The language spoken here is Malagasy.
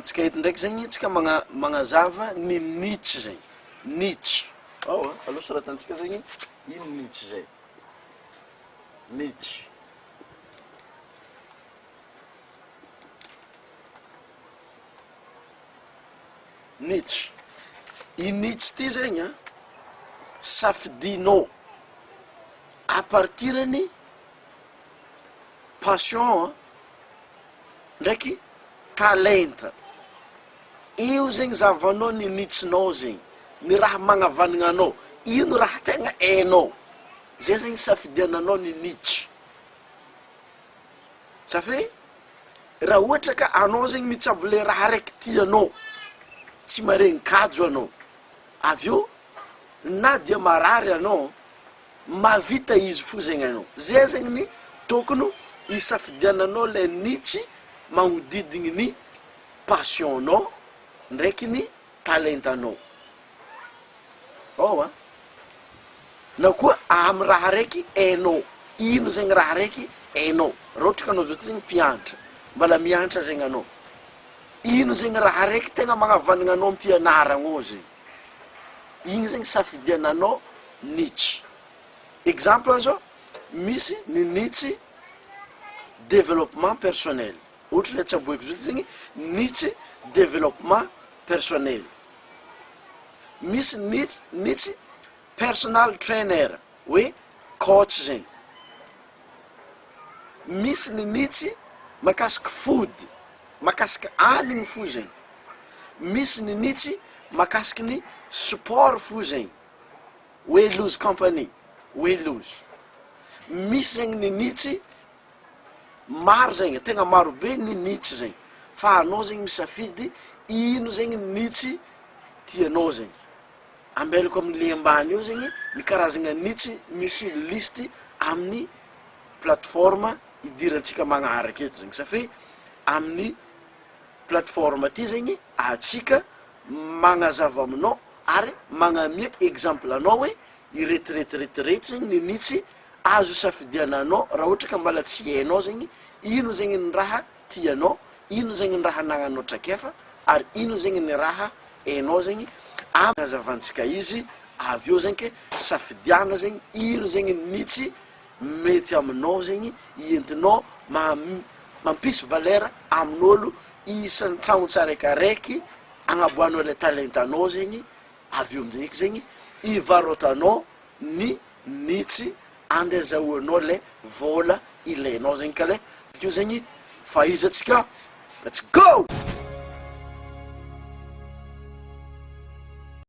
antsika eto ndraiky zegny tsika magnazava ny Nietzsche zegny. Nietzsche. Aloha soratantsika zegny ino Nietzsche zay. Nietzsche. Nietzsche. I Nietzsche ty zegny safidinao à partir-ny passion ndraiky talenta. Io zegny zavanao ny Nietzsche-nao zegny, ny raha magnavanagna anao, ino raha tegna hainao. Zay zegny safidiananao ny Nietzsche. Safe raha ohatra ka anao zegny mitsavo le raha raiky tianao, tsy maregny kajo anao, avyo na dia marary anao, mavita izy fo zegny anao. Zay zegny ny tokony isafidiananao le Nietzsche magnodidigny ny passion-nao ndraiky ny talentanao. Na koa amy raha raiky hainao, ino zegny raha raiky hainao. Raha ohatra ka anao zao ty zegny mpianatra, mbala mianatra zegny anao, ino zegny raha raiky tegna magnavanagna anao ampianaragna ao zegny, igny zegny safidiananao Nietzsche. Exemple zao misy ny Nietzsche développement personnel. Ohatra le tsaboeko zao ty zegny Nietzsche développement personnel. Misy Nietzsche personal trainer, hoe coach zegny. Misy ny Nietzsche makasiky food, makasiky hanigny fo zegny. Misy ny Nietzsche makasiky ny sport fo zegny, hoe lose company, hoe lose. Misy zegny ny Nietzsche maro zegny, tegna maro be ny Nietzsche zegny, fa anao zegny misafidy ino zegny Nietzsche tianao zegny. Ambelako amin'ny ambany eo zegny ny karazagna Nietzsche misy listy amin'ny plateforme idirantsika magnaraka eto zegny. Safe amin'ny plateforme ty zegny atsika magnazava aminao ary magnamia exemple anao hoe iretiretiretirety zegny ny Nietzsche azo safidiananao raha ohatra ka mbala tsy hainao zegny ino zegny ny raha tianao, ino zegny ny raha anagnanao traikefa, ary ino zegny ny raha hainao zegny amazavantsika izy. Avyo zegny ke safidiana zegny ino zegny Nietzsche mety aminao zegny ientinao mampisy valeur amin'olo isan-tragno tsaraikaraiky agnaboanao le talentanao zegny. Avyo amin'izay zegny ivarotanao ny Nietzsche andezahoanao le vola ilainao zegny ka le io zegny fahizatsika. Let's go!